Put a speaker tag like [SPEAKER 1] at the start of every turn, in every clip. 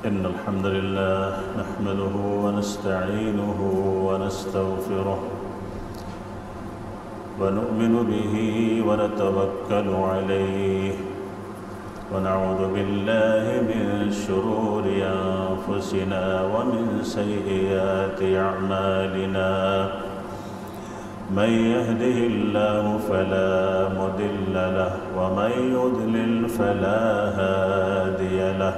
[SPEAKER 1] إن الحمد لله نحمده ونستعينه ونستغفره ونؤمن به ونتوكل عليه ونعوذ بالله من شرور أنفسنا ومن سيئات أعمالنا من يهده الله فلا مضل له ومن يضلل فلا هادي له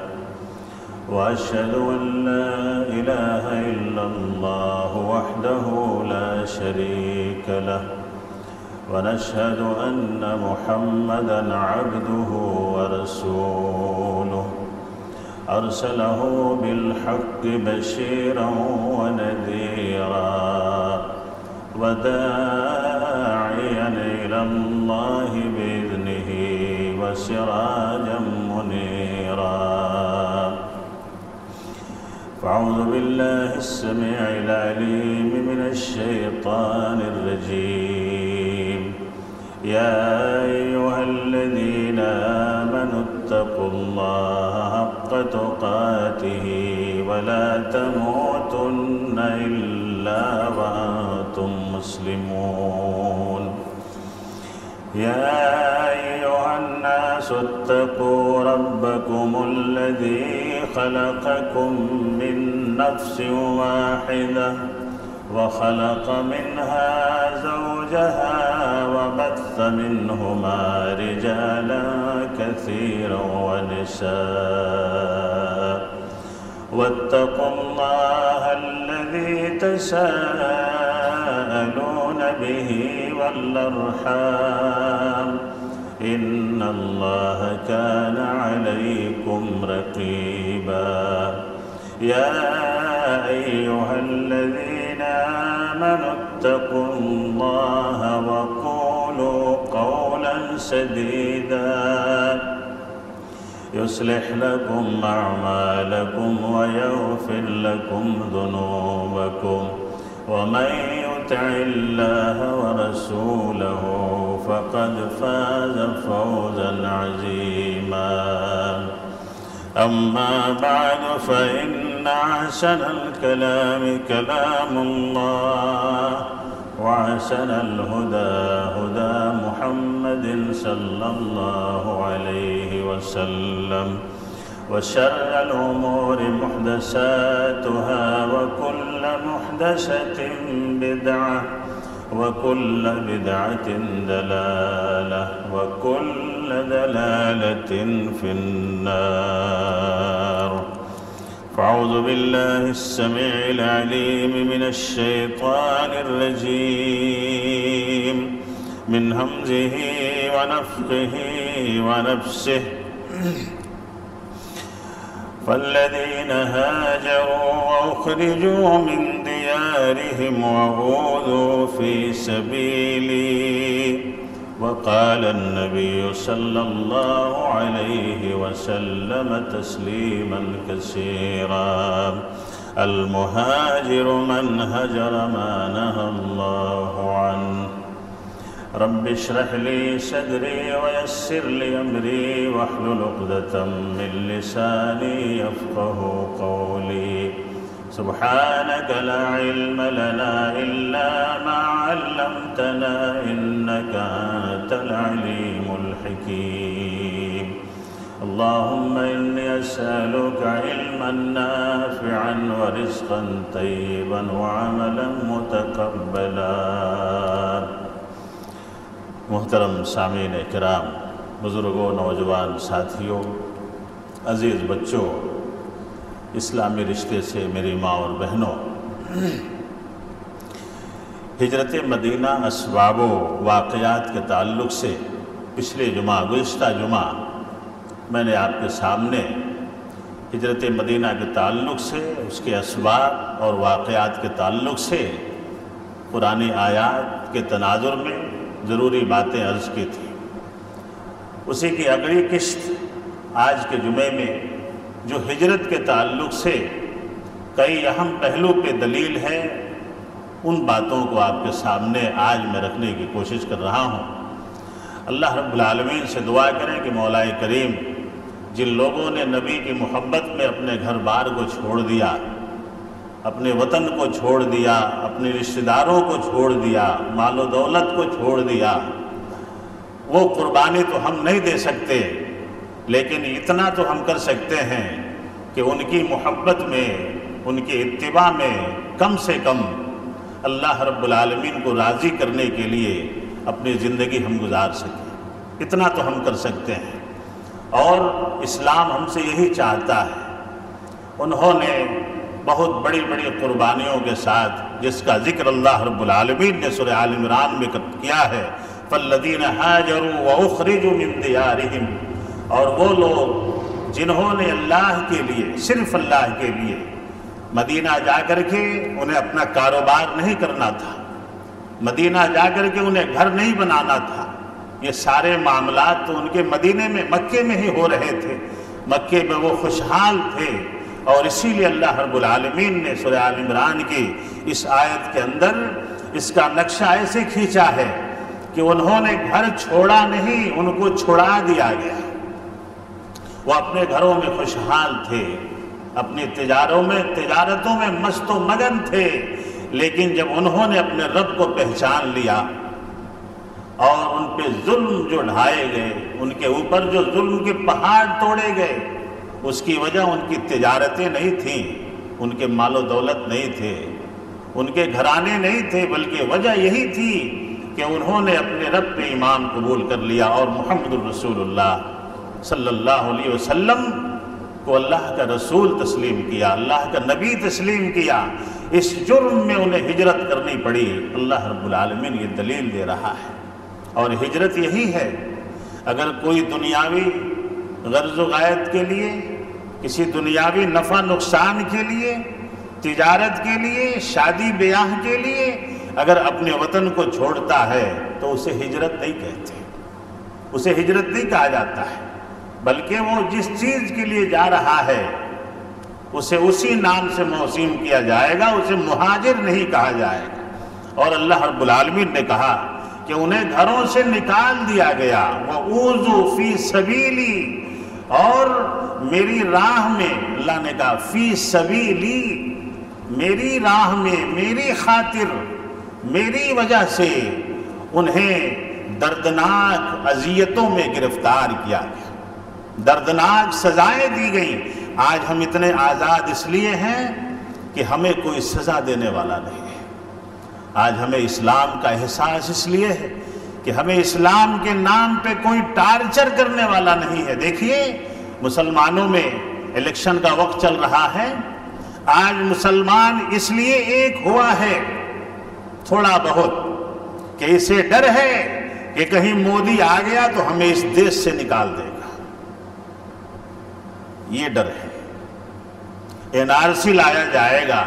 [SPEAKER 1] وأشهد أن لا إله إلا الله وحده لا شريك له ونشهد أن محمدًا عبده ورسوله أرسله بالحق بشيرا ونذيرا وداعيا إلى الله بإذنه وسراجا منيرا فأعوذ بالله السميع العليم من الشيطان الرجيم يا أيها الذين آمنوا اتقوا الله حق تقاته ولا تموتن إلا وأنتم مسلمون يا أيها الناس اتقوا ربكم الذي خلقكم من نفس واحدة وخلق منها زوجها وبث منهما رجالا كثيرا ونساء واتقوا الله الذي تساءلون به والأرحام إن الله كان عليكم رقيبا يا أيها الذين آمنوا اتقوا الله وقولوا قولا سديدا يصلح لكم أعمالكم ويغفر لكم ذنوبكم ومن يطع الله ورسوله فقد فاز فوزا عظيما أما بعد فإن أحسن الكلام كلام الله وأحسن الهدى هدى محمد صلى الله عليه وسلم وشر الأمور محدثاتها وكل محدثة بدعة وكل بدعة ضلالة وكل ضلالة في النار فأعوذ بالله السميع العليم من الشيطان الرجيم من همزه ونفخه ونفسه فالذين هاجروا وأخرجوا من ديارهم وأوذوا في سبيلي وقال النبي صلى الله عليه وسلم تسليما كثيرا المهاجر من هجر ما نهى الله عنه رب اشرح لي صدري ويسر لي أمري واحلل عقدة من لساني يفقه قولي سبحانك لا علم لنا إلا ما علمتنا إنك أنت العليم الحكيم اللهم إني أسألك علما نافعا ورزقا طيبا وعملا متقبلا محترم سامعین کرام، بزرگوں، نوجوان ساتھیوں، عزیز بچوں، اسلامی رشتے سے میری ماں اور بہنوں، ہجرت مدینہ اسباب و واقعات کے تعلق سے پچھلے گزشتہ جمعہ میں نے آپ کے سامنے ہجرت مدینہ کے تعلق سے، اس کے اسباب اور واقعات کے تعلق سے قرآنی آیات کے تناظر میں ضروری باتیں عرض کی تھی۔ اسی کی اگلی قسط آج کے جمعے میں جو ہجرت کے تعلق سے کئی اہم پہلو پہ دلیل ہے، ان باتوں کو آپ کے سامنے آج میں رکھنے کی کوشش کر رہا ہوں۔ اللہ رب العالمین سے دعا کریں کہ مولا کریم جن لوگوں نے نبی کی محبت میں اپنے گھر بار کو چھوڑ دیا، اپنے وطن کو چھوڑ دیا، اپنے رشتہ داروں کو چھوڑ دیا، مال و دولت کو چھوڑ دیا، وہ قربانی تو ہم نہیں دے سکتے، لیکن اتنا تو ہم کر سکتے ہیں کہ ان کی محبت میں، ان کی اتباع میں کم سے کم اللہ رب العالمین کو راضی کرنے کے لیے اپنی زندگی ہم گزار سکیں، اتنا تو ہم کر سکتے ہیں۔ اور اسلام ہم سے یہی چاہتا ہے۔ انہوں نے بہت بڑی بڑی قربانیوں کے ساتھ، جس کا ذکر اللہ رب العالمین نے سورہ آل عمران میں کیا ہے، فَالَّذِينَ هَاجَرُوا وَأُخْرِجُوا مِن دِيَارِهِمْ، اور وہ لوگ جنہوں نے اللہ کے لیے، صرف اللہ کے لیے مدینہ جا کر کے انہیں اپنا کاروبار نہیں کرنا تھا، مدینہ جا کر کے انہیں گھر نہیں بنانا تھا، یہ سارے معاملات تو ان کے مدینے میں، مکے میں ہی ہو رہے تھے، مکے میں وہ خوشحال تھے، اور اسی لیے اللہ رب العالمین نے سورہ آل عمران کی اس آیت کے اندر اس کا نقشہ ایسے کھینچا ہے کہ انہوں نے گھر چھوڑا نہیں، ان کو چھڑا دیا گیا۔ وہ اپنے گھروں میں خوشحال تھے، اپنی تجارتوں میں مست و مگن تھے، لیکن جب انہوں نے اپنے رب کو پہچان لیا اور ان پہ ظلم جو ڈھائے گئے، ان کے اوپر جو ظلم کے پہاڑ توڑے گئے، اس کی وجہ ان کی تجارتیں نہیں تھیں، ان کے مال و دولت نہیں تھے، ان کے گھرانے نہیں تھے، بلکہ وجہ یہی تھی کہ انہوں نے اپنے رب پہ ایمان قبول کر لیا اور محمد الرسول اللہ صلی اللہ علیہ وسلم کو اللہ کا رسول تسلیم کیا، اللہ کا نبی تسلیم کیا۔ اس جرم میں انہیں ہجرت کرنی پڑی۔ اللہ رب العالمین یہ دلیل دے رہا ہے، اور ہجرت یہی ہے۔ اگر کوئی دنیاوی غرض و غایت کے لیے، کسی دنیاوی نفع نقصان کے لیے، تجارت کے لیے، شادی بیاہ کے لیے اگر اپنے وطن کو چھوڑتا ہے تو اسے ہجرت نہیں کہتے، اسے ہجرت نہیں کہا جاتا ہے، بلکہ وہ جس چیز کے لیے جا رہا ہے اسے اسی نام سے موسوم کیا جائے گا، اسے مہاجر نہیں کہا جائے گا۔ اور اللہ رب العالمین نے کہا کہ انہیں گھروں سے نکال دیا گیا، وَأُوذُوا فِي سَبِيلِي، اور میری راہ میں، اللہ نے کہا فی سبیلی، میری راہ میں، میری خاطر، میری وجہ سے انہیں دردناک اذیتوں میں گرفتار کیا گیا، دردناک سزائیں دی گئیں۔ آج ہم اتنے آزاد اس لیے ہیں کہ ہمیں کوئی سزا دینے والا نہیں ہے۔ آج ہمیں اسلام کا احساس اس لیے ہے کہ ہمیں اسلام کے نام پہ کوئی ٹارچر کرنے والا نہیں ہے۔ دیکھیے، مسلمانوں میں الیکشن کا وقت چل رہا ہے، آج مسلمان اس لیے ایک ہوا ہے تھوڑا بہت کہ اسے ڈر ہے کہ کہیں مودی آ گیا تو ہمیں اس دیش سے نکال دے گا، یہ ڈر ہے۔ NRC لایا جائے گا،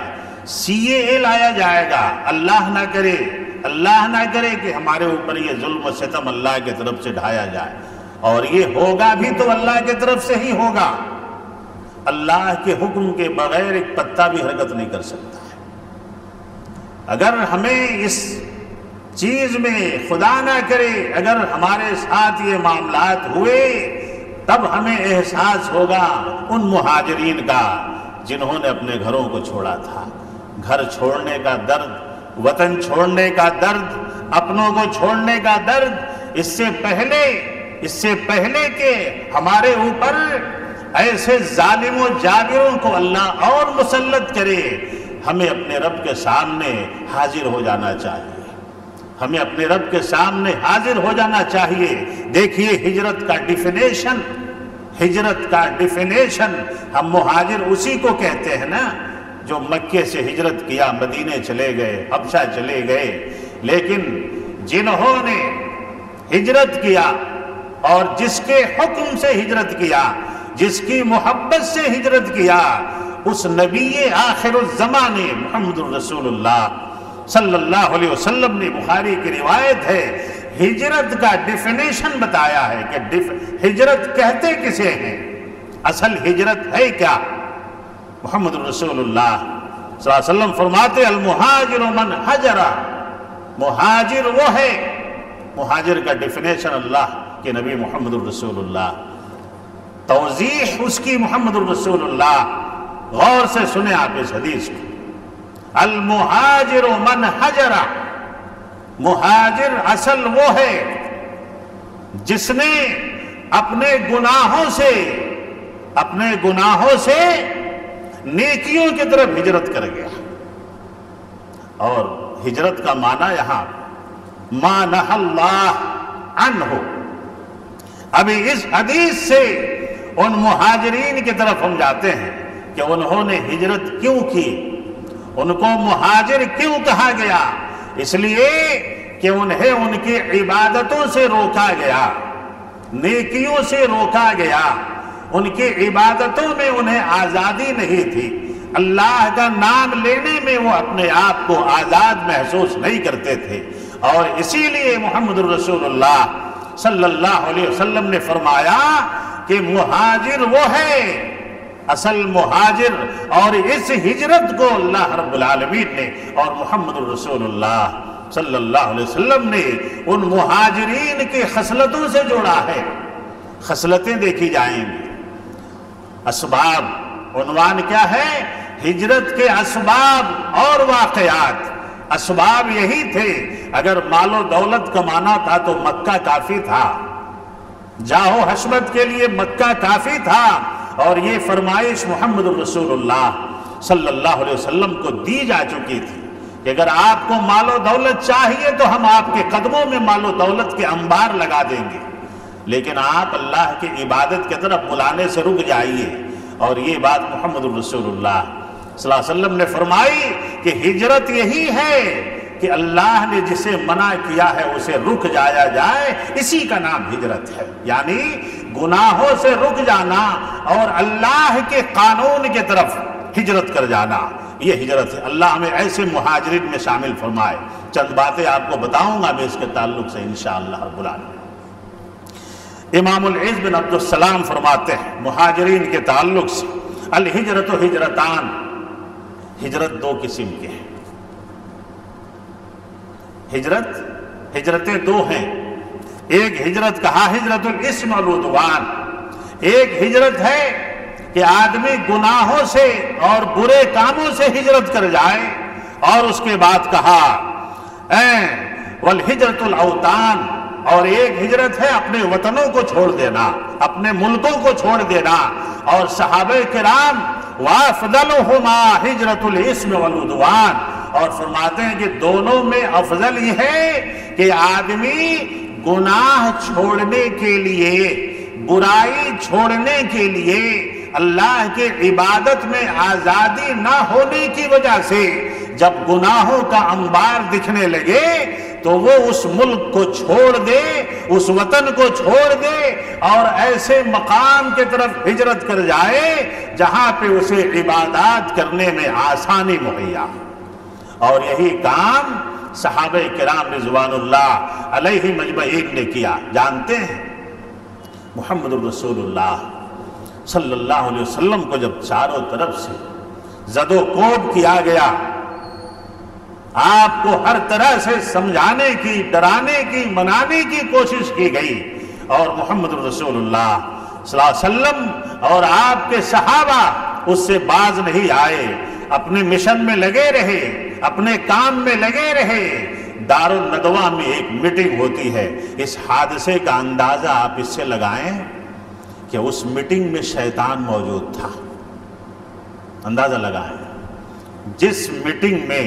[SPEAKER 1] CAA لایا جائے گا، اللہ نہ کرے کہ ہمارے اوپر یہ ظلم و ستم اللہ کی طرف سے ڈھایا جائے، اور یہ ہوگا بھی تو اللہ کی طرف سے ہی ہوگا۔ اللہ کے حکم کے بغیر ایک پتا بھی حرکت نہیں کر سکتا ہے۔ اگر ہمیں اس چیز میں خدا نہ کرے، اگر ہمارے ساتھ یہ معاملات ہوئے، تب ہمیں احساس ہوگا ان مہاجرین کا جنہوں نے اپنے گھروں کو چھوڑا تھا۔ گھر چھوڑنے کا درد، وطن چھوڑنے کا درد، اپنوں کو چھوڑنے کا درد، اس سے پہلے کہ ہمارے اوپر ایسے ظالم و جابروں کو اللہ اور مسلط کرے، ہمیں اپنے رب کے سامنے حاضر ہو جانا چاہیے، ہمیں اپنے رب کے سامنے حاضر ہو جانا چاہیے۔ دیکھیے ہجرت کا ڈیفینیشن ہم مہاجر اسی کو کہتے ہیں نا، جو مکے سے ہجرت کیا، مدینے چلے گئے، حبشہ چلے گئے، لیکن جنہوں نے ہجرت کیا اور جس کے حکم سے ہجرت کیا، جس کی محبت سے ہجرت کیا، اس نبی آخر الزمانے محمد الرسول اللہ صلی اللہ علیہ وسلم نے، بخاری کی روایت ہے، ہجرت کا ڈیفینیشن بتایا ہے کہ ہجرت کہتے کسے ہیں، اصل ہجرت ہے کیا۔ محمد الرسول اللہ صلی اللہ علیہ وسلم فرماتے المہاجر من حجر، مہاجر وہ ہے، مہاجر کا ڈیفینیشن اللہ کے نبی محمد الرسول اللہ توضیح اس کی محمد الرسول اللہ، غور سے سنیں آپ اس حدیث کو۔ المہاجر من حجر، مہاجر اصل وہ ہے جس نے اپنے گناہوں سے نیکیوں کی طرف ہجرت کر گیا۔ اور ہجرت کا معنی یہاں ما نہی اللہ عنہ۔ ابھی اس حدیث سے ان مہاجرین کی طرف ہم جاتے ہیں کہ انہوں نے ہجرت کیوں کی، ان کو مہاجر کیوں کہا گیا؟ اس لیے کہ انہیں ان کی عبادتوں سے روکا گیا، نیکیوں سے روکا گیا، ان کی عبادتوں میں انہیں آزادی نہیں تھی، اللہ کا نام لینے میں وہ اپنے آپ کو آزاد محسوس نہیں کرتے تھے۔ اور اسی لیے محمد الرسول اللہ صلی اللہ علیہ وسلم نے فرمایا کہ مہاجر وہ ہے اصل مہاجر، اور اس ہجرت کو اللہ رب العالمین نے اور محمد الرسول اللہ صلی اللہ علیہ وسلم نے ان مہاجرین کی خصلتوں سے جوڑا ہے۔ خصلتیں دیکھی جائیں گی۔ اسباب، عنوان کیا ہے؟ ہجرت کے اسباب اور واقعات۔ اسباب یہی تھے، اگر مال و دولت کمانا تھا تو مکہ کافی تھا، جاہ و حشمت کے لیے مکہ کافی تھا، اور یہ فرمائش محمد الرسول اللہ صلی اللہ علیہ وسلم کو دی جا چکی تھی کہ اگر آپ کو مال و دولت چاہیے تو ہم آپ کے قدموں میں مال و دولت کے انبار لگا دیں گے، لیکن آپ اللہ کی عبادت کی طرف بلانے سے رک جائیے۔ اور یہ بات محمد الرسول اللہ صلی اللہ علیہ وسلم نے فرمائی کہ ہجرت یہی ہے کہ اللہ نے جسے منع کیا ہے اسے رک جایا جائے، اسی کا نام ہجرت ہے۔ یعنی گناہوں سے رک جانا اور اللہ کے قانون کی طرف ہجرت کر جانا، یہ ہجرت ہے۔ اللہ ہمیں ایسے مہاجرین میں شامل فرمائے۔ چند باتیں آپ کو بتاؤں گا میں اس کے تعلق سے انشاءاللہ رب العالمین۔ امام العز بن عبد السلام فرماتے ہیں مہاجرین کے تعلق سے، الہجرت و ہجرتان، ہجرت دو قسم کے ہیں۔ ہجرتیں دو ہیں۔ ایک ہجرت کہا ہجرت الاسم والعدوان، ایک ہجرت ہے کہ آدمی گناہوں سے اور برے کاموں سے ہجرت کر جائے، اور اس کے بعد کہا والہجرت الاوطان، اور ایک ہجرت ہے اپنے وطنوں کو چھوڑ دینا، اپنے ملکوں کو چھوڑ دینا۔ اور صحابہ کرام وافضلہما ہجرت الاسم والعدوان، اور فرماتے ہیں کہ دونوں میں افضل یہ ہے کہ آدمی گناہ چھوڑنے کے لیے، برائی چھوڑنے کے لیے، اللہ کے عبادت میں آزادی نہ ہونے کی وجہ سے جب گناہوں کا انبار دکھنے لگے تو وہ اس ملک کو چھوڑ دے، اس وطن کو چھوڑ دے، اور ایسے مقام کی طرف ہجرت کر جائے جہاں پہ اسے عبادات کرنے میں آسانی مہیا۔ اور یہی کام صحابہ کرام رضوان اللہ علیہ مجمعین نے کیا۔ جانتے ہیں محمد الرسول اللہ صلی اللہ علیہ وسلم کو جب چاروں طرف سے زد و کوب کیا گیا، آپ کو ہر طرح سے سمجھانے کی، ڈرانے کی، منانے کی کوشش کی گئی، اور محمد الرسول اللہ صلی اللہ علیہ وسلم اور آپ کے صحابہ اس سے باز نہیں آئے، اپنے مشن میں لگے رہے، اپنے کام میں لگے رہے۔ دار الندوہ میں ایک میٹنگ ہوتی ہے، اس حادثے کا اندازہ آپ اس سے لگائیں کہ اس میٹنگ میں شیطان موجود تھا۔ اندازہ لگائیں، جس میٹنگ میں،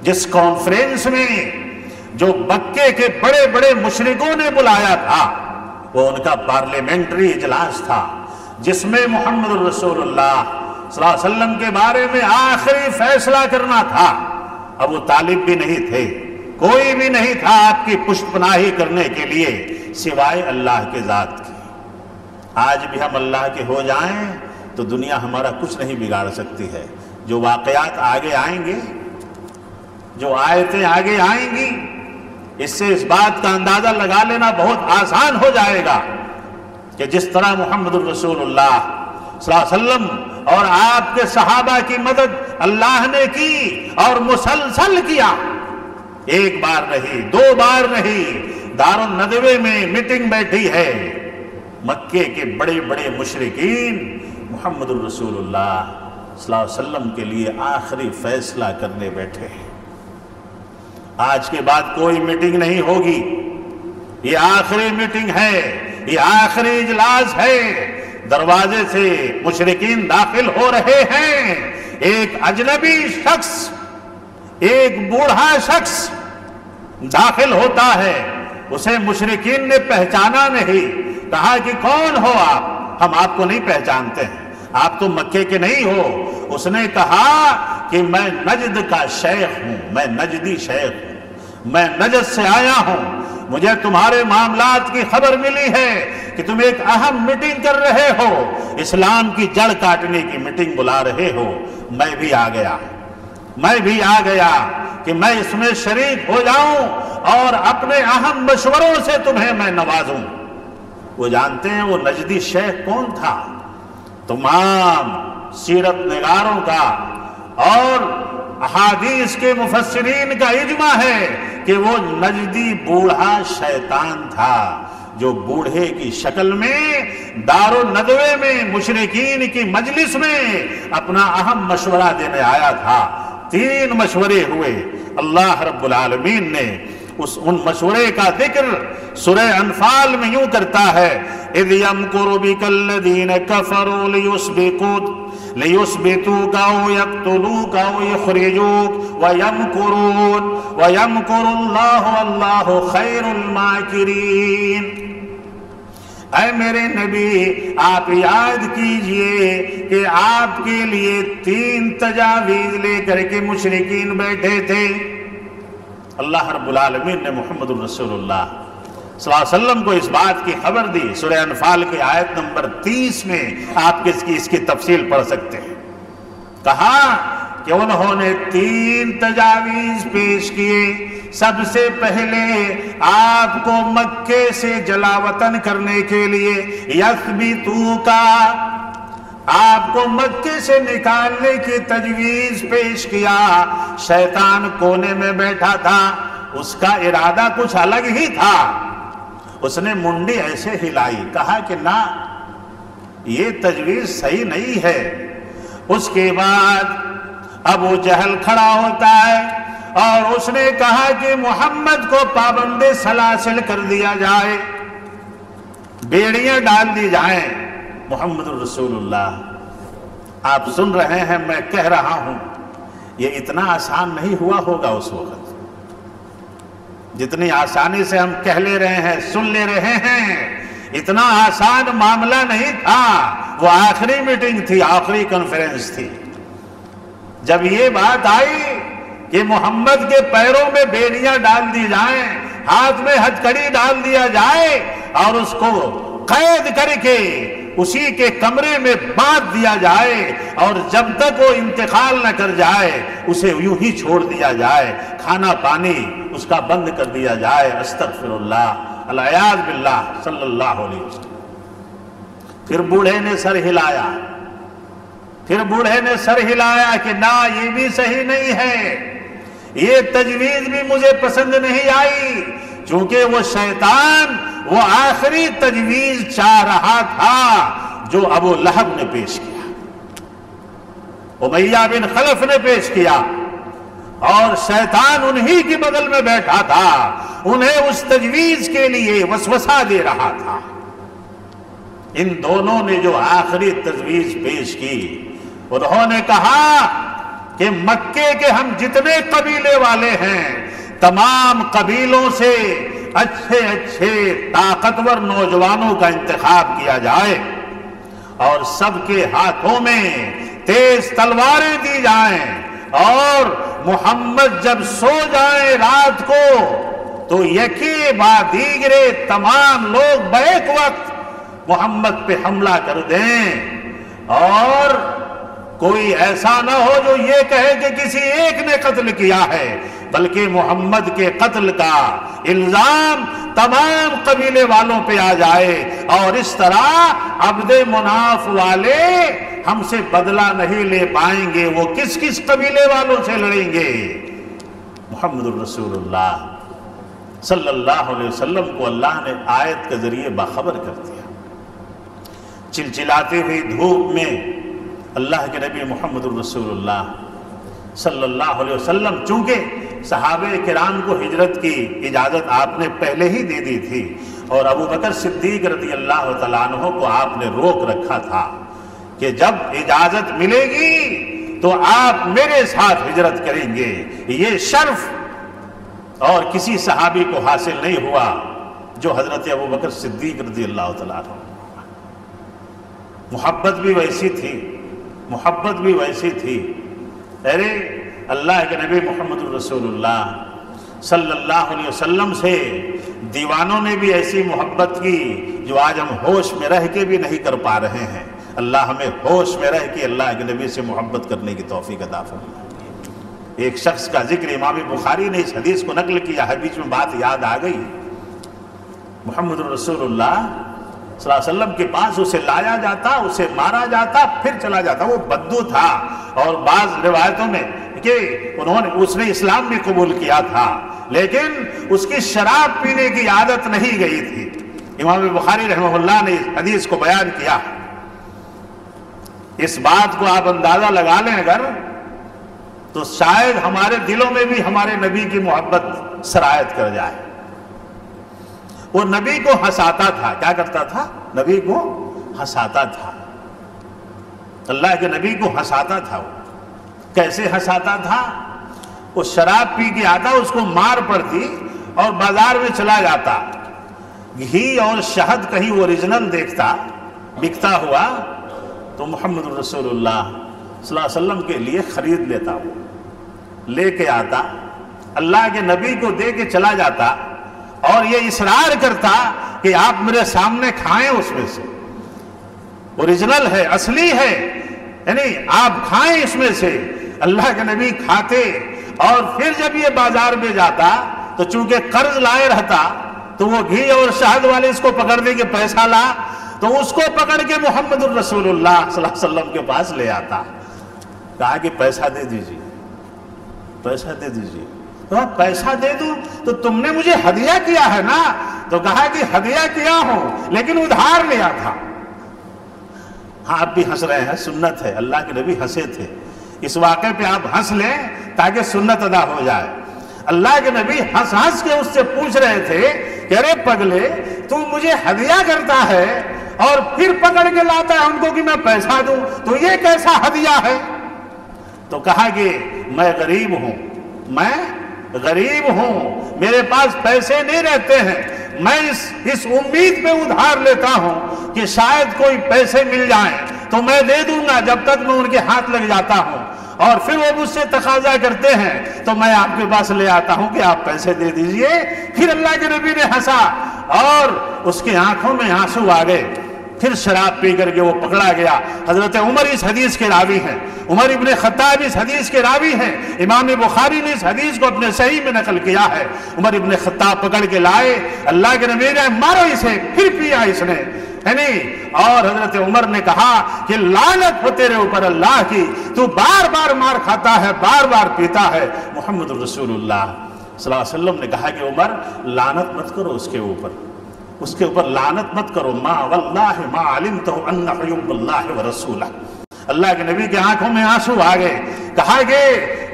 [SPEAKER 1] جس کانفرنس میں جو مکے کے بڑے بڑے مشرکوں نے بلایا تھا، وہ ان کا پارلیمنٹری اجلاس تھا، جس میں محمد الرسول اللہ صلی اللہ علیہ وسلم کے بارے میں آخری فیصلہ کرنا تھا۔ ابو طالب بھی نہیں تھے، کوئی بھی نہیں تھا آپ کی پشت پناہی کرنے کے لیے سوائے اللہ کے ذات کی۔ آج بھی ہم اللہ کے ہو جائیں تو دنیا ہمارا کچھ نہیں بگاڑ سکتی ہے۔ جو واقعات آگے آئیں گے، جو آیتیں آگے آئیں گی، اس سے اس بات کا اندازہ لگا لینا بہت آسان ہو جائے گا کہ جس طرح محمد الرسول اللہ صلی اللہ علیہ وسلم اور آپ کے صحابہ کی مدد اللہ نے کی اور مسلسل کیا، ایک بار نہیں، دو بار نہیں، دار الندوہ میں میٹنگ بیٹھی ہے، مکے کے بڑے بڑے مشرکین محمد الرسول اللہ صلی اللہ علیہ وسلم کے لیے آخری فیصلہ کرنے بیٹھے ہیں۔ آج کے بعد کوئی میٹنگ نہیں ہوگی، یہ آخری میٹنگ ہے، یہ آخری اجلاس ہے۔ دروازے سے مشرکین داخل ہو رہے ہیں، ایک اجنبی شخص، ایک بوڑھا شخص داخل ہوتا ہے، اسے مشرکین نے پہچانا نہیں، کہا کہ کون ہو آپ؟ ہم آپ کو نہیں پہچانتے ہیں، آپ تو مکے کے نہیں ہو۔ اس نے کہا کہ میں نجد کا شیخ ہوں، میں نجدی شیخ ہوں، میں نجد سے آیا ہوں، مجھے تمہارے معاملات کی خبر ملی ہے کہ تم ایک اہم میٹنگ کر رہے ہو، اسلام کی جڑ کاٹنے کی میٹنگ بلا رہے ہو۔ میں بھی آ گیا کہ میں اس میں شریک ہو جاؤں اور اپنے اہم مشوروں سے تمہیں میں نوازوں۔ وہ جانتے ہیں وہ نجدی شیخ کون تھا؟ تمام سیرت نگاروں کا اور احادیث کے مفسرین کا اجماع ہے کہ وہ نجدی بوڑھا شیطان تھا، جو بوڑھے کی شکل میں دار الندوے میں مشرکین کی مجلس میں اپنا اہم مشورہ دینے آیا تھا۔ 3 مشورے ہوئے، اللہ رب العالمین نے ان مشورے کا ذکر سورہ انفال میں یوں کرتا ہے، اِذْ يَمْكُرُ بِكَ الَّذِينَ كَفَرُوا لِيُثْبِتُوكَ أَوْ يَقْتُلُوكَ أَوْ يُخْرِجُوكَ وَيَمْكُرُ اللَّهُ وَاللَّهُ خَيْرُ الْمَاكِرِينَ۔ اے میرے نبی، آپ یاد کیجئے کہ آپ کے لیے 3 تجاویز لے کر کے مشرکین بیٹھے تھے۔ اللہ رب العالمین نے محمد الرسول اللہ صلی اللہ علیہ وسلم کو اس بات کی خبر دی۔ سورہ انفال کی آیت نمبر 30 میں آپ اس کی تفصیل پڑھ سکتے ہیں۔ کہا کہ انہوں نے 3 تجاویز پیش کیے۔ سب سے پہلے آپ کو مکے سے جلا وطن کرنے کے لیے یثبتوکا، آپ کو مکے سے نکالنے کی تجویز پیش کیا۔ شیطان کونے میں بیٹھا تھا، اس کا ارادہ کچھ الگ ہی تھا۔ اس نے منڈی ایسے ہلائی، کہا کہ نہ، یہ تجویز صحیح نہیں ہے۔ اس کے بعد ابو جہل کھڑا ہوتا ہے اور اس نے کہا کہ محمد کو پابند سلاسل کر دیا جائے، بیڑیاں ڈال دی جائیں۔ محمد الرسول اللہ، آپ سن رہے ہیں، میں کہہ رہا ہوں، یہ اتنا آسان نہیں ہوا ہوگا اس وقت، جتنی آسانی سے ہم کہہ لے رہے ہیں، سن لے رہے ہیں، اتنا آسان معاملہ نہیں تھا۔ وہ آخری میٹنگ تھی، آخری کانفرنس تھی۔ جب یہ بات آئی کہ محمد کے پیروں میں بیڑیاں ڈال دی جائیں، ہاتھ میں ہتھکڑی ڈال دیا جائے اور اس کو قید کر کے اسی کے کمرے میں باندھ دیا جائے اور جب تک وہ انتقال نہ کر جائے اسے یوں ہی چھوڑ دیا جائے، کھانا پانی اس کا بند کر دیا جائے، استغفر اللہ، العیاذ باللہ، صلی اللہ علیہ وسلم۔ پھر بوڑھے نے سر ہلایا کہ نہ، یہ بھی صحیح نہیں ہے، یہ تجویز بھی مجھے پسند نہیں آئی، چونکہ وہ شیطان وہ آخری تجویز چاہ رہا تھا جو ابو لہب نے پیش کیا، امیہ بن خلف نے پیش کیا، اور شیطان انہی کی بغل میں بیٹھا تھا، انہیں اس تجویز کے لیے وسوسہ دے رہا تھا۔ ان دونوں نے جو آخری تجویز پیش کی، انہوں نے کہا کہ مکے کے ہم جتنے قبیلے والے ہیں، تمام قبیلوں سے اچھے اچھے طاقتور نوجوانوں کا انتخاب کیا جائے اور سب کے ہاتھوں میں تیز تلواریں دی جائیں، اور محمد جب سو جائیں رات کو تو یکی بعد دیگرے تمام لوگ بیک وقت محمد پہ حملہ کر دیں، اور کوئی ایسا نہ ہو جو یہ کہے کہ کسی ایک نے قتل کیا ہے، بلکہ محمد کے قتل کا الزام تمام قبیلے والوں پہ آ جائے، اور اس طرح عبد مناف والے ہم سے بدلہ نہیں لے پائیں گے، وہ کس کس قبیلے والوں سے لڑیں گے۔ محمد الرسول اللہ صلی اللہ علیہ وسلم کو اللہ نے آیت کے ذریعے باخبر کر دیا چلچلاتی ہوئی دھوپ میں اللہ کے نبی محمد الرسول اللہ صلی اللہ علیہ وسلم، چونکہ صحابہ کرام کو ہجرت کی اجازت آپ نے پہلے ہی دے دی تھی، اور ابو بکر صدیق رضی اللہ تعالیٰ عنہ کو آپ نے روک رکھا تھا کہ جب اجازت ملے گی تو آپ میرے ساتھ ہجرت کریں گے۔ یہ شرف اور کسی صحابی کو حاصل نہیں ہوا جو حضرت ابو بکر صدیق رضی اللہ تعالیٰ عنہ۔ محبت بھی ویسی تھی، محبت بھی ویسی تھی۔ ارے اللہ کے نبی محمد الرسول اللہ صلی اللہ علیہ وسلم سے دیوانوں نے بھی ایسی محبت کی جو آج ہم ہوش میں رہ کے بھی نہیں کر پا رہے ہیں۔ اللہ ہمیں ہوش میں رہ کے اللہ کے نبی سے محبت کرنے کی توفیق عطا فرمائے۔ ایک شخص کا ذکر امام بخاری نے اس حدیث کو نقل کیا ہے، بیچ میں بات یاد آ گئی۔ محمد الرسول اللہ صلی اللہ علیہ وسلم کے پاس اسے لایا جاتا، اسے مارا جاتا، پھر چلا جاتا۔ وہ بدو تھا، اور بعض روایتوں میں کہ اس نے اسلام بھی قبول کیا تھا، لیکن اس کی شراب پینے کی عادت نہیں گئی تھی۔ امام بخاری رحمہ اللہ نے اس حدیث کو بیان کیا۔ اس بات کو آپ اندازہ لگا لیں اگر، تو شاید ہمارے دلوں میں بھی ہمارے نبی کی محبت سرایت کر جائے۔ وہ نبی کو ہنساتا تھا، کیا کرتا تھا؟ نبی کو ہنساتا تھا، اللہ کے نبی کو ہنساتا تھا۔ وہ کیسے ہنساتا تھا؟ وہ شراب پی کے آتا، اس کو مار پڑتی اور بازار میں چلا جاتا، گھی اور شہد کہیں اوریجنل دیکھتا بکتا ہوا تو محمد الرسول اللہ صلی اللہ علیہ وسلم کے لیے خرید لیتا، وہ لے کے آتا، اللہ کے نبی کو دے کے چلا جاتا، اور یہ اصرار کرتا کہ آپ میرے سامنے کھائیں، اس میں سے اوریجنل ہے، اصلی ہے، یعنی آپ کھائیں اس میں سے۔ اللہ کے نبی کھاتے، اور پھر جب یہ بازار میں جاتا تو چونکہ قرض لائے رہتا تو وہ گھی اور شہد والے اس کو پکڑنے کے پیسہ لا، تو اس کو پکڑ کے محمد الرسول اللہ صلی اللہ علیہ وسلم کے پاس لے آتا، کہا کہ پیسہ دے دیجیے، پیسہ دے دیجیے۔ تو پیسہ دے دوں تو تم نے مجھے ہدیہ کیا ہے نا؟ تو کہا کہ ہدیہ کیا ہوں لیکن ادھار لیا تھا۔ ہاں آپ بھی ہنس رہے ہیں، سنت ہے، اللہ کے نبی ہنسے تھے۔ اس واقعے پہ آپ ہنس لیں تاکہ سنت ادا ہو جائے۔ اللہ کے نبی ہنس ہنس کے اس سے پوچھ رہے تھے کہ ارے پگلے، تو مجھے ہدیہ کرتا ہے اور پھر پکڑ کے لاتا ہے ان کو کہ میں پیسہ دوں، تو یہ کیسا ہدیہ ہے؟ تو کہا کہ میں غریب ہوں، میں غریب ہوں، میرے پاس پیسے نہیں رہتے ہیں، میں اس امید پہ ادھار لیتا ہوں کہ شاید کوئی پیسے مل جائیں تو میں دے دوں گا جب تک میں ان کے ہاتھ لگ جاتا ہوں، اور پھر وہ مجھ سے تقاضا کرتے ہیں تو میں آپ کے پاس لے آتا ہوں کہ آپ پیسے دے دیجئے۔ پھر اللہ کے نبی نے ہنسا اور اس کی آنکھوں میں آنسو آ گئے، پھر شراب پی کر کے وہ پکڑا گیا۔ حضرت عمر اس حدیث کے راوی ہیں، عمر ابن خطاب اس حدیث کے راوی ہیں، امام بخاری نے اس حدیث کو اپنے صحیح میں نقل کیا ہے۔ عمر ابن خطاب پکڑ کے لائے، اللہ کے نبی نے مارو اسے، پھر پیا اس نے، اور حضرت عمر نے کہا کہ لعنت ہو تیرے اوپر اللہ کی، تو بار بار مار کھاتا ہے، بار بار پیتا ہے۔ محمد الرسول اللہ صلی اللہ علیہ وسلم نے کہا کہ عمر لعنت مت کرو اس کے اوپر لعنت مت کرو، ما واللہ ما علمتہ ان حب اللہ ورسولہ۔ اللہ کے نبی کی آنکھوں میں آنسو آ گئے، کہا کہ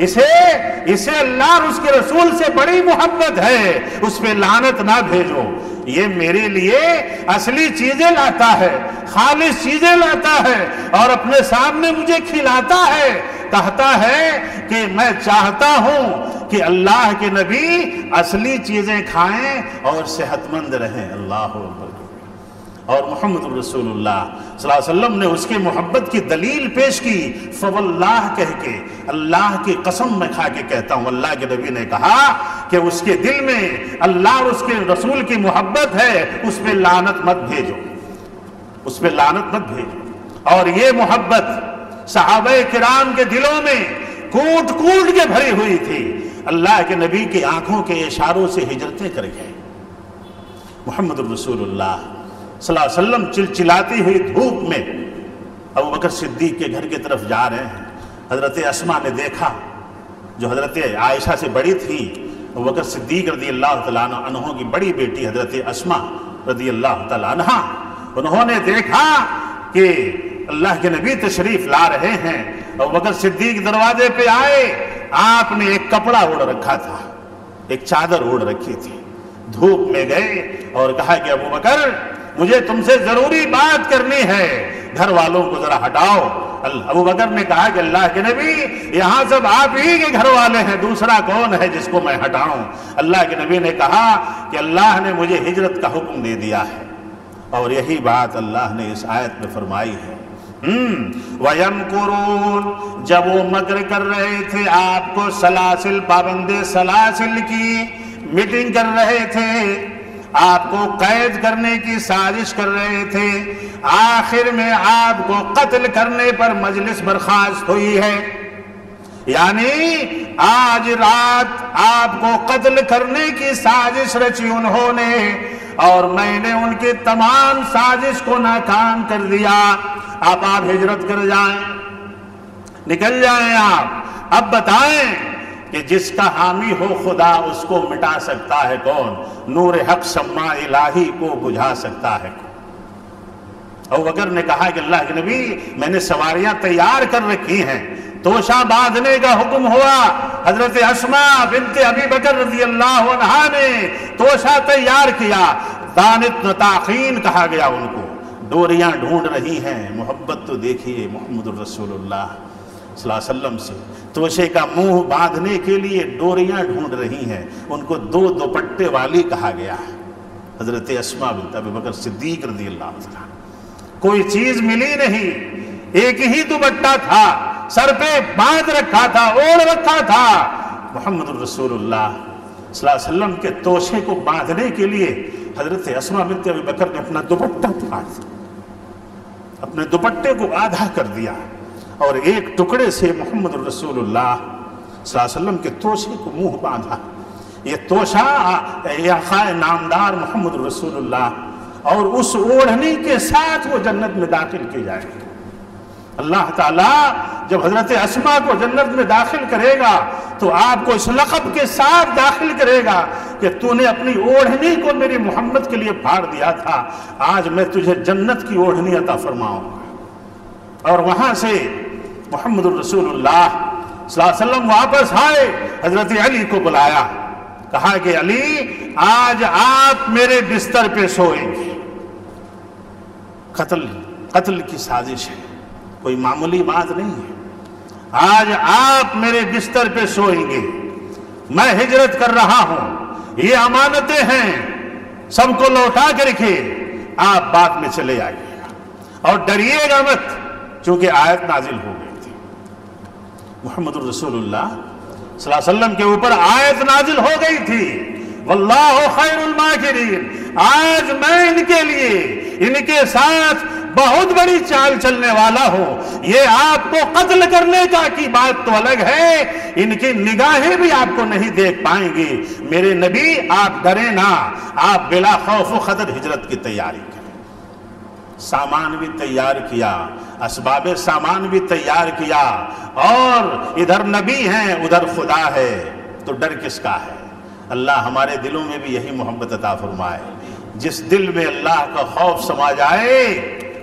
[SPEAKER 1] اسے اللہ اور اس کے رسول سے بڑی محبت ہے، اس پہ لعنت نہ بھیجو، یہ میرے لیے اصلی چیزیں لاتا ہے، خالص چیزیں لاتا ہے، اور اپنے سامنے مجھے کھلاتا ہے، کہتا ہے کہ میں چاہتا ہوں کہ اللہ کے نبی اصلی چیزیں کھائیں اور صحت مند رہیں۔ اللہ اکبر۔ اور محمد الرسول اللہ صلی اللہ علیہ وسلم نے اس کی محبت کی دلیل پیش کی، فواللہ کہہ کے، اللہ کی قسم میں کھا کے کہتا ہوں، اللہ کے نبی نے کہا کہ اس کے دل میں اللہ اور اس کے رسول کی محبت ہے، اس پہ لعنت مت بھیجو، اس پہ لعنت مت بھیجو۔ اور یہ محبت صحابہ کرام کے دلوں میں کوٹ کوٹ کے بھری ہوئی تھی۔ اللہ کے نبی کی آنکھوں کے اشاروں سے ہجرتیں کر گئے۔ محمد الرسول اللہ صلی اللہ علیہ وسلم چلچلاتی ہوئی دھوپ میں ابو بکر صدیق کے گھر کی طرف جا رہے ہیں۔ حضرت اسما نے دیکھا، جو حضرت عائشہ سے بڑی تھی، ابو بکر صدیق رضی اللہ تعالیٰ عنہ کی بڑی بیٹی حضرت اسما رضی اللہ تعالیٰ عنہ، انہوں نے دیکھا کہ اللہ کے نبی تشریف لا رہے ہیں، ابوبکر صدیق دروازے پہ آئے، آپ نے ایک کپڑا اوڑھ رکھا تھا، ایک چادر اوڑھ رکھی تھی، دھوپ میں گئے اور کہا کہ ابوبکر مجھے تم سے ضروری بات کرنی ہے، گھر والوں کو ذرا ہٹاؤ۔ ابوبکر نے کہا کہ اللہ کے نبی یہاں سب آپ ہی کے گھر والے ہیں، دوسرا کون ہے جس کو میں ہٹاؤں؟ اللہ کے نبی نے کہا کہ اللہ نے مجھے ہجرت کا حکم دے دیا ہے، اور یہی بات اللہ نے اس آیت میں فرمائی ہے۔ وَيَمْكُرُونَ، جب وہ مکر کر رہے تھے آپ کو سلاسل، پابندے سلاسل کی میٹنگ کر رہے تھے، آپ کو قید کرنے کی سازش کر رہے تھے، آخر میں آپ کو قتل کرنے پر مجلس برخاست ہوئی ہے، یعنی آج رات آپ کو قتل کرنے کی سازش رچی انہوں نے، اور میں نے ان کی تمام سازش کو ناکام کر دیا۔ آپ ہجرت کر جائیں، نکل جائیں آپ۔ اب بتائیں کہ جس کا حامی ہو خدا اس کو مٹا سکتا ہے کون؟ نور حق شمع الہی کو بجھا سکتا ہے کون؟ ابوبکر نے کہا کہ اللہ کے نبی میں نے سواریاں تیار کر رکھی ہیں، توشہ باندھنے کا حکم ہوا، حضرت اسماء بنت ابی بکر رضی اللہ عنہا نے توشہ تیار کیا، دانت نتاخین کہا گیا ان کو، ڈوریاں ڈھونڈ رہی ہیں۔ محبت تو دیکھیے محمد الرسول اللہ صلی اللہ علیہ وسلم سے، توشے کا منہ باندھنے کے لیے ڈوریاں ڈھونڈ رہی ہیں، ان کو دو دوپٹے والی کہا گیا ہے، حضرت اسماء بنت ابی بکر صدیق رضی اللہ عنہ۔ کوئی چیز ملی نہیں، ایک ہی دوپٹہ تھا، سر پہ باندھ رکھا تھا، اوڑھ رکھا تھا۔ محمد الرسول اللہ صلی اللہ علیہ وسلم کے توشے کو باندھنے کے لیے حضرت اسماء بنت ابی بکر نے اپنا دوپٹہ پھاڑ دیا، اپنے دوپٹے کو آدھا کر دیا، اور ایک ٹکڑے سے محمد الرسول اللہ صلی اللہ علیہ وسلم کے توشے کو منہ باندھا۔ یہ توشہ آقائے نامدار محمد الرسول اللہ، اور اس اوڑھنی کے ساتھ وہ جنت میں داخل کی جائے گی۔ اللہ تعالیٰ جب حضرت اسماء کو جنت میں داخل کرے گا تو آپ کو اس لقب کے ساتھ داخل کرے گا کہ تو نے اپنی اوڑھنی کو میری محمد کے لیے پھاڑ دیا تھا، آج میں تجھے جنت کی اوڑھنی عطا فرماؤں گا۔ اور وہاں سے محمد الرسول اللہ صلی اللہ علیہ وسلم واپس آئے، حضرت علی کو بلایا، کہا کہ علی آج آپ میرے بستر پہ سوئیں گے۔ قتل کی سازش ہے، کوئی معمولی بات نہیں ہے۔ آج آپ میرے بستر پہ سوئیں گے، میں ہجرت کر رہا ہوں، یہ امانتیں ہیں، سب کو لوٹا کر کے آپ بعد میں چلے آئیے گا، اور ڈریے گا مت، چونکہ آیت نازل ہو گئی تھی۔ محمد الرسول اللہ صلی اللہ علیہ وسلم کے اوپر آیت نازل ہو گئی تھی، واللہ خیر الماکرین، آج میں ان کے لیے، ان کے ساتھ بہت بڑی چال چلنے والا ہوں۔ یہ آپ کو قتل کرنے کا کی بات تو الگ ہے، ان کی نگاہیں بھی آپ کو نہیں دیکھ پائیں گی۔ میرے نبی آپ ڈریں نہ، آپ بلا خوف و خطر ہجرت کی تیاری کریں۔ سامان بھی تیار کیا، اسباب سامان بھی تیار کیا، اور ادھر نبی ہیں ادھر خدا ہے، تو ڈر کس کا ہے؟ اللہ ہمارے دلوں میں بھی یہی محبت عطا فرمائے۔ جس دل میں اللہ کا خوف سما جائے،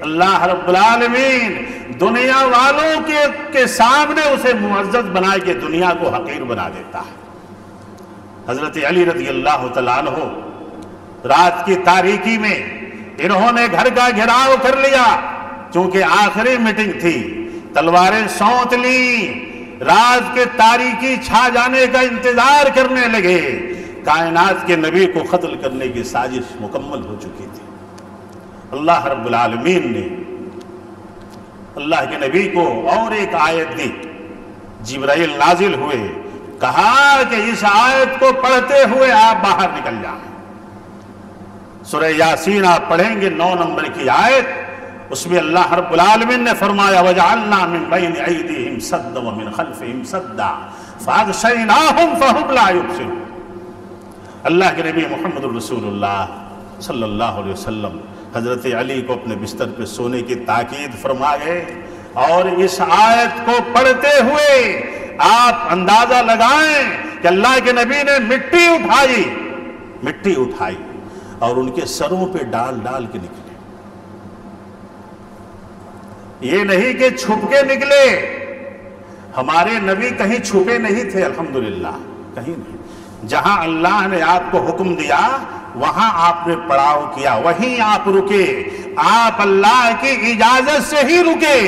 [SPEAKER 1] اللہ رب العالمین دنیا والوں کے سامنے اسے معزز بنا کے دنیا کو حقیر بنا دیتا ہے۔ حضرت علی رضی اللہ تعالیٰ عنہ رات کی تاریکی میں انہوں نے گھر کا گھیراؤ کر لیا، چونکہ آخری میٹنگ تھی، تلواریں سونت لی، رات کے تاریکی چھا جانے کا انتظار کرنے لگے۔ کائنات کے نبی کو قتل کرنے کی سازش مکمل ہو چکی تھی۔ اللہ رب العالمین نے اللہ کے نبی کو اور ایک آیت دی، جبرائیل نازل ہوئے، کہا کہ اس آیت کو پڑھتے ہوئے آپ باہر نکل جائیں۔ سورہ یاسین آپ پڑھیں گے، 9 نمبر کی آیت، اس میں اللہ رب العالمین نے فرمایا وَجَعَلْنَا مِن بَيْنِ أَيْدِيهِمْ سَدًّا وَمِنْ خَلْفِهِمْ سَدًّا فَأَغْشَيْنَاهُمْ فَهُمْ لَا يُبْصِرُونَ۔ اللہ کے نبی محمد الرسول اللہ صلی اللہ علیہ وسلم حضرت علی کو اپنے بستر پہ سونے کی تاکید فرمائے، اور اس آیت کو پڑھتے ہوئے آپ اندازہ لگائیں کہ اللہ کے نبی نے مٹی اٹھائی اور ان کے سروں پہ ڈال ڈال کے نکلے۔ یہ نہیں کہ چھپ کے نکلے، ہمارے نبی کہیں چھپے نہیں تھے، الحمدللہ کہیں نہیں، جہاں اللہ نے آپ کو حکم دیا وہاں آپ نے پڑاؤ کیا، وہیں آپ رکے، آپ اللہ کی اجازت سے ہی رکے،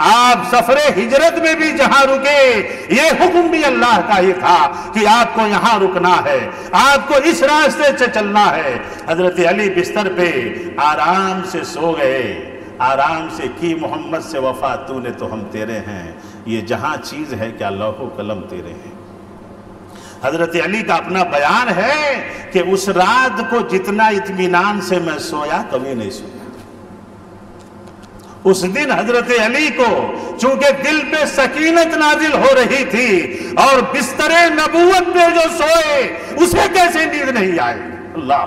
[SPEAKER 1] آپ سفر ہجرت میں بھی جہاں رکے یہ حکم بھی اللہ کا ہی تھا کہ آپ کو یہاں رکنا ہے، آپ کو اس راستے سے چلنا ہے۔ حضرت علی بستر پہ آرام سے سو گئے، آرام سے کی محمد سے وفا، تو نے تو ہم تیرے ہیں، یہ جہاں چیز ہے کیا لوح و قلم تیرے ہیں۔ حضرت علی کا اپنا بیان ہے کہ اس رات کو جتنا اطمینان سے میں سویا کبھی نہیں سویا۔ اس دن حضرت علی کو چونکہ دل پہ سکینت نازل ہو رہی تھی اور بستر نبوت پہ جو سوئے اسے کیسے نیند نہیں آئے، اللہ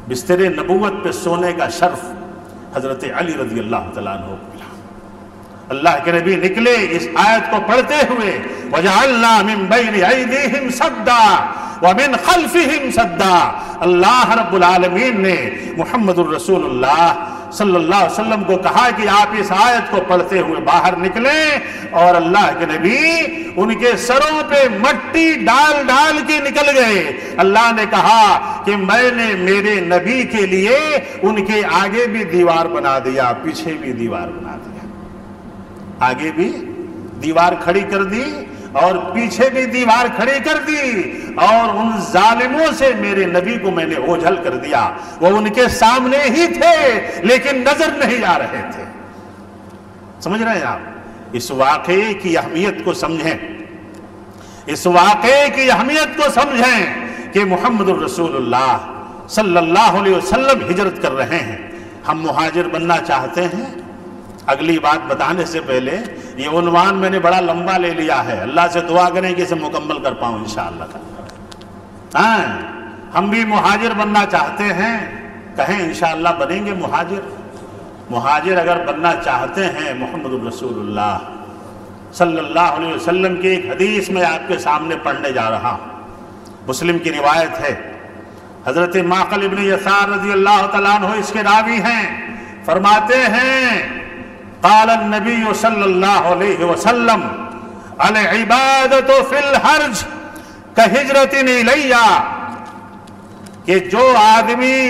[SPEAKER 1] بستر نبوت پہ سونے کا شرف حضرت علی رضی اللہ تعالیٰ عنہ کو ملا۔ اللہ کے نبی نکلے اس آیت کو پڑھتے ہوئے، وَجَعَلْنَا مِن بَيْنِ أَيْدِيهِمْ سَدًّا وَمِن خَلْفِهِمْ سَدًّا۔ اللہ رب العالمین نے محمد الرسول اللہ صلی اللہ علیہ وسلم کو کہا کہ آپ اس آیت کو پڑھتے ہوئے باہر نکلیں، اور اللہ کے نبی ان کے سروں پہ مٹی ڈال ڈال کے نکل گئے۔ اللہ نے کہا کہ میں نے میرے نبی کے لیے ان کے آگے بھی دیوار بنا دیا، پیچھے بھی دیوار بنا دیا، آگے بھی دیوار کھڑی کر دی اور پیچھے بھی دیوار کھڑی کر دی، اور ان ظالموں سے میرے نبی کو میں نے اوجھل کر دیا۔ وہ ان کے سامنے ہی تھے لیکن نظر نہیں آ رہے تھے۔ سمجھ رہے ہیں آپ؟ اس واقعے کی اہمیت کو سمجھیں، اس واقعے کی اہمیت کو سمجھیں کہ محمد الرسول اللہ صلی اللہ علیہ وسلم ہجرت کر رہے ہیں۔ ہم مہاجر بننا چاہتے ہیں؟ اگلی بات بتانے سے پہلے یہ عنوان میں نے بڑا لمبا لے لیا ہے، اللہ سے دعا کریں کہ اسے مکمل کر پاؤں انشاءاللہ۔ ہم بھی مہاجر بننا چاہتے ہیں، کہیں انشاءاللہ بنیں گے مہاجر۔ مہاجر اگر بننا چاہتے ہیں، محمد الرسول اللہ صلی اللہ علیہ وسلم کی ایک حدیث میں آپ کے سامنے پڑھنے جا رہا ہوں، مسلم کی روایت ہے، حضرت معقل ابن یسار رضی اللہ تعالیٰ عنہ اس کے راوی ہیں، فرماتے ہیں قال النبی صلی اللہ علیہ وسلم العبادۃ فی الحرج کہجرۃ الی، کہ جو آدمی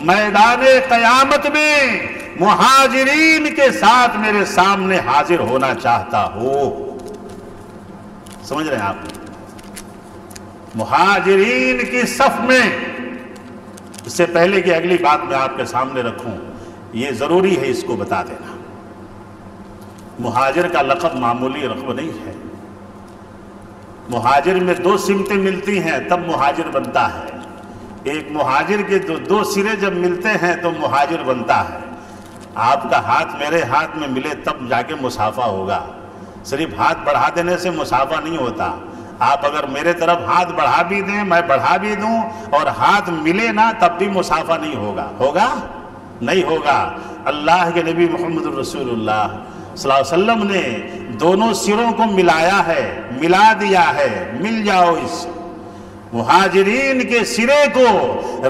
[SPEAKER 1] میدان قیامت میں مہاجرین کے ساتھ میرے سامنے حاضر ہونا چاہتا ہو، سمجھ رہے ہیں آپ، مہاجرین کی صف میں، اس سے پہلے کہ اگلی بات میں آپ کے سامنے رکھوں، یہ ضروری ہے اس کو بتا دینا، مہاجر کا لقب معمولی لقب نہیں ہے۔ مہاجر میں دو سمتیں ملتی ہیں تب مہاجر بنتا ہے، ایک مہاجر کے دو سرے جب ملتے ہیں تو مہاجر بنتا ہے۔ آپ کا ہاتھ میرے ہاتھ میں ملے تب جا کے مصافحہ ہوگا، صرف ہاتھ بڑھا دینے سے مصافحہ نہیں ہوتا۔ آپ اگر میرے طرف ہاتھ بڑھا بھی دیں، میں بڑھا بھی دوں، اور ہاتھ ملے نا تب بھی مصافحہ نہیں ہوگا، ہوگا نہیں ہوگا۔ اللہ کے نبی محمد الرسول اللہ صلی اللہ علیہ وسلم نے دونوں سروں کو ملایا ہے، ملا دیا ہے، مل جاؤ، اس مہاجرین کے سرے کو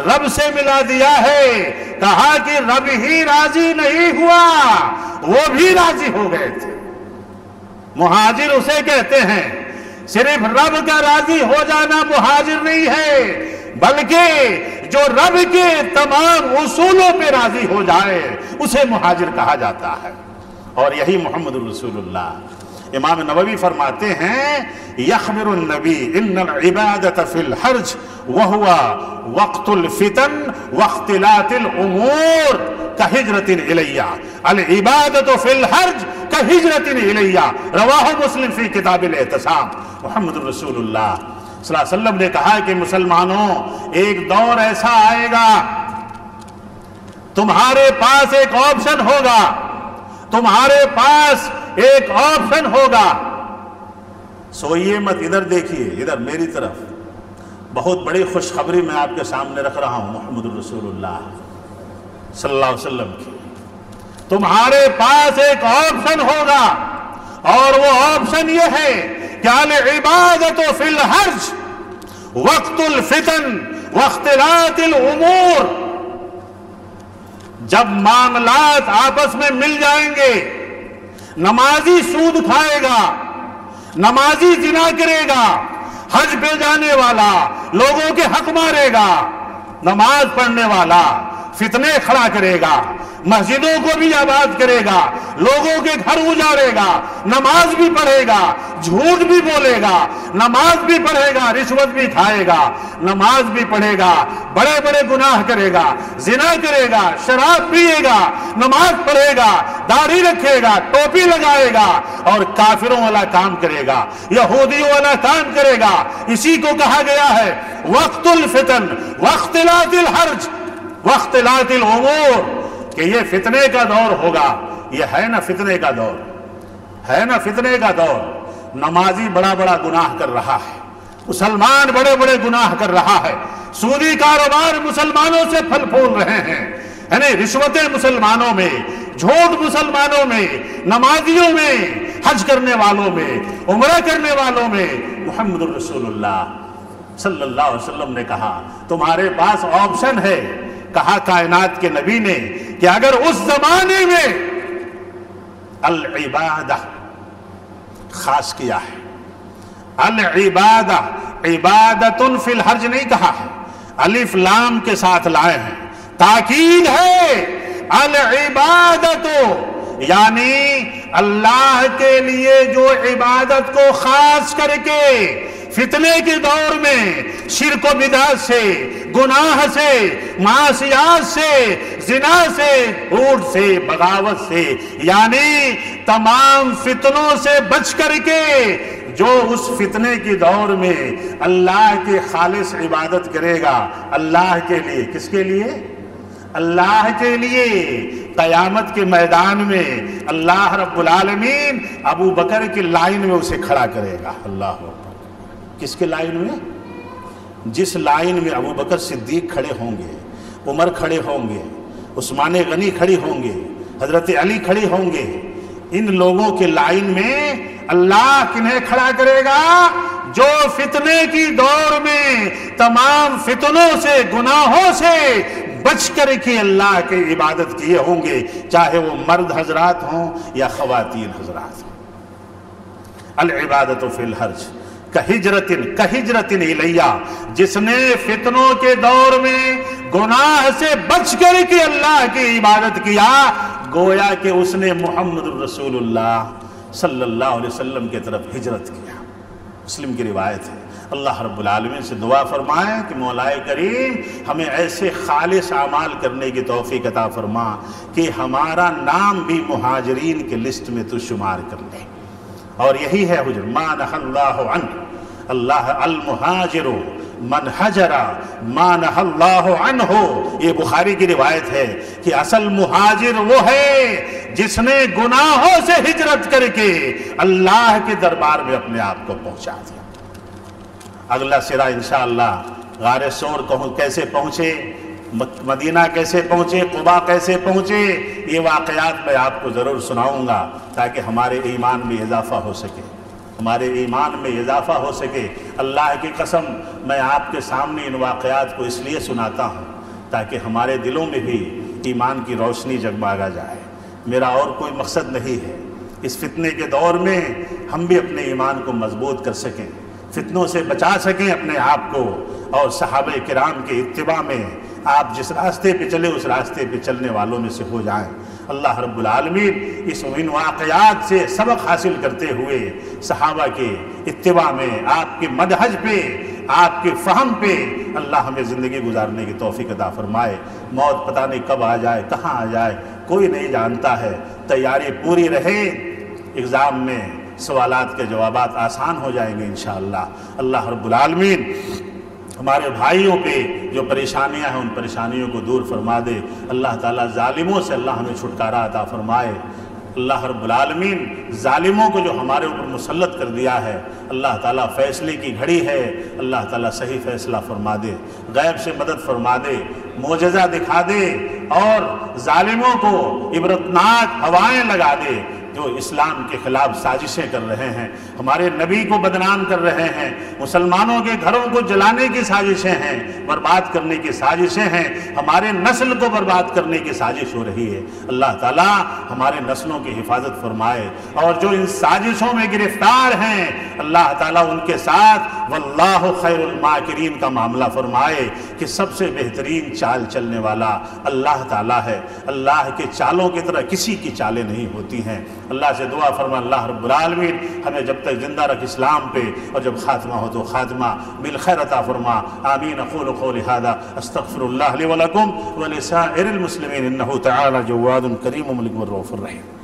[SPEAKER 1] رب سے ملا دیا ہے، کہا کہ رب ہی راضی نہیں ہوا، وہ بھی راضی ہو گئے تھے۔ مہاجر اسے کہتے ہیں، صرف رب کا راضی ہو جانا مہاجر نہیں ہے، بلکہ جو رب کے تمام اصولوں پہ راضی ہو جائے اسے مہاجر کہا جاتا ہے، اور یہی محمد الرسول اللہ۔ امام نووی فرماتے ہیں، یخبر النبی ان العبادۃ فی الحرج وہو وقت الفتن واختلاط الامور کہجرۃ الی، العبادۃ فی الحرج کہجرۃ الی، رواہ مسلم فی کتاب الاعتصام۔ محمد الرسول اللہ صلی اللہ علیہ وسلم نے کہا کہ مسلمانوں، ایک دور ایسا آئے گا، تمہارے پاس ایک آپشن ہوگا، تمہارے پاس ایک آپشن ہوگا، سوئیے مت، ادھر دیکھیے، ادھر میری طرف، بہت بڑی خوشخبری میں آپ کے سامنے رکھ رہا ہوں محمد الرسول اللہ صلی اللہ علیہ وسلم کی۔ تمہارے پاس ایک آپشن ہوگا، اور وہ آپشن یہ ہے کہ العبادۃ فی الحرج وقت الفتن واختلاط الامور،
[SPEAKER 2] جب معاملات آپس میں مل جائیں گے، نمازی سود کھائے گا، نمازی زنا کرے گا، حج پہ جانے والا لوگوں کے حق مارے گا، نماز پڑھنے والا فتنے کھڑا کرے گا، مسجدوں کو بھی آباد کرے گا، لوگوں کے گھر اجاڑے گا، نماز بھی پڑھے گا، جھوٹ بھی بولے گا، نماز بھی پڑھے گا، رشوت بھی کھائے گا، نماز بھی پڑھے گا، بڑے بڑے گناہ کرے گا، زنا کرے گا، شراب پیے گا، نماز پڑھے گا، داڑھی رکھے گا، ٹوپی لگائے گا اور کافروں والا کام کرے گا، یہودیوں والا کام کرے گا۔ اسی کو کہا گیا ہے وقت الفتن واختلاط الحرج واختلاط الامور، کہ یہ فتنے کا دور ہوگا۔ یہ ہے نا فتنے کا دور، ہے نا فتنے کا دور۔ نمازی بڑا بڑا گناہ کر رہا ہے، مسلمان بڑے بڑے گناہ کر رہا ہے، سودی کاروبار مسلمانوں سے پھل پھول رہے ہیں، یعنی رشوتیں مسلمانوں میں، جھوٹ مسلمانوں میں، نمازیوں میں، حج کرنے والوں میں، عمرہ کرنے والوں میں۔ محمد الرسول اللہ صلی اللہ علیہ وسلم نے کہا تمہارے پاس آپشن ہے، کہا کائنات کے نبی نے کہ اگر اس زمانے میں العبادہ خاص کیا ہے، العبادہ عبادت فی الحرج نہیں کہا ہے، الف لام کے ساتھ لائے ہیں، تاکید ہے، العبادت یعنی اللہ کے لیے جو عبادت کو خاص کر کے فتنے کے دور میں شرک و بدعت سے، گناہ سے، معصیات سے، زنا سے، جھوٹ سے، بغاوت سے، یعنی تمام فتنوں سے بچ کر کے جو اس فتنے کے دور میں اللہ کی خالص عبادت کرے گا، اللہ کے لیے، کس کے لیے؟ اللہ کے لیے۔ قیامت کے میدان میں اللہ رب العالمین ابو بکر کی لائن میں اسے کھڑا کرے گا۔ اللہ اکبر۔ کس کے لائن میں؟ جس لائن میں ابو بکر صدیق کھڑے ہوں گے، عمر کھڑے ہوں گے، عثمان غنی کھڑی ہوں گے، حضرت علی کھڑی ہوں گے، ان لوگوں کے لائن میں اللہ کنہیں کھڑا کرے گا؟ جو فتنے کی دور میں تمام فتنوں سے، گناہوں سے بچ کر کے اللہ کی عبادت کیے ہوں گے، چاہے وہ مرد حضرات ہوں یا خواتین حضرات ہوں۔ العبادت فی الحرج کہجرت الیہ، جس نے فتنوں کے دور میں گناہ سے بچ کر کے اللہ کی عبادت کیا، گویا کہ اس نے محمد الرسول اللہ صلی اللہ علیہ وسلم کی طرف ہجرت کیا۔ مسلم کی روایت ہے۔ اللہ رب العالمین سے دعا فرمائیں کہ مولا کریم ہمیں ایسے خالص اعمال کرنے کی توفیق عطا فرما کہ ہمارا نام بھی مہاجرین کے لسٹ میں تو شمار کر لے۔ اور یہی ہے حجر ما نہى اللہ عنہ، اللہ المہاجر من حجر ما نہى اللہ عنہ۔ یہ بخاری کی روایت ہے کہ اصل مہاجر وہ ہے جس نے گناہوں سے ہجرت کر کے اللہ کے دربار میں اپنے آپ کو پہنچا دیا۔ اگلا سرا انشاءاللہ غار ثور کیسے پہنچے، مدینہ کیسے پہنچے، قباء کیسے پہنچے، یہ واقعات میں آپ کو ضرور سناؤں گا تاکہ ہمارے ایمان میں اضافہ ہو سکے، ہمارے ایمان میں اضافہ ہو سکے۔ اللہ کی قسم میں آپ کے سامنے ان واقعات کو اس لیے سناتا ہوں تاکہ ہمارے دلوں میں بھی ایمان کی روشنی جگمگا جائے۔ میرا اور کوئی مقصد نہیں ہے، اس فتنے کے دور میں ہم بھی اپنے ایمان کو مضبوط کر سکیں، فتنوں سے بچا سکیں اپنے آپ کو، اور صحابہ کرام کے اتباع میں آپ جس راستے پہ چلے اس راستے پہ چلنے والوں میں سے ہو جائیں۔ اللہ رب العالمین ان واقعات سے سبق حاصل کرتے ہوئے صحابہ کے اتباع میں، آپ کے منہج پہ، آپ کے فہم پہ اللہ ہمیں زندگی گزارنے کی توفیق عطا فرمائے۔ موت پتہ نہیں کب آ جائے، کہاں آ جائے، کوئی نہیں جانتا ہے۔ تیاری پوری رہے، ایگزام میں سوالات کے جوابات آسان ہو جائیں گے انشاءاللہ۔ اللہ رب العالمین ہمارے بھائیوں پہ جو پریشانیاں ہیں ان پریشانیوں کو دور فرما دے۔ اللہ تعالیٰ ظالموں سے اللہ ہمیں چھٹکارا عطا فرمائے۔ اللہ رب العالمین ظالموں کو جو ہمارے اوپر مسلط کر دیا ہے، اللہ تعالیٰ فیصلے کی گھڑی ہے، اللہ تعالیٰ صحیح فیصلہ فرما دے، غیب سے مدد فرما دے، معجزہ دکھا دے اور ظالموں کو عبرتناک ہوائیں لگا دے جو اسلام کے خلاف سازشیں کر رہے ہیں، ہمارے نبی کو بدنام کر رہے ہیں، مسلمانوں کے گھروں کو جلانے کی سازشیں ہیں، برباد کرنے کی سازشیں ہیں، ہمارے نسل کو برباد کرنے کی سازش ہو رہی ہے۔ اللہ تعالیٰ ہمارے نسلوں کی حفاظت فرمائے، اور جو ان سازشوں میں گرفتار ہیں اللہ تعالیٰ ان کے ساتھ واللہ خیر الماکرین کا معاملہ فرمائے کہ سب سے بہترین چال چلنے والا اللہ تعالیٰ ہے۔ اللہ کے چالوں کی طرح کسی کی چالیں نہیں ہوتی ہیں۔ اللہ سے دعا فرما اللہ رب العالمین ہمیں جب تک زندہ رکھ اسلام پہ، اور جب خاتمہ ہو تو خاتمہ بالخیر عطا فرما۔ آمین۔ اقول قولی ھذا استغفر اللہ لی ولکم ولسائر المسلمین انہ تعالی جواد کریم مجید الرؤوف الرحیم۔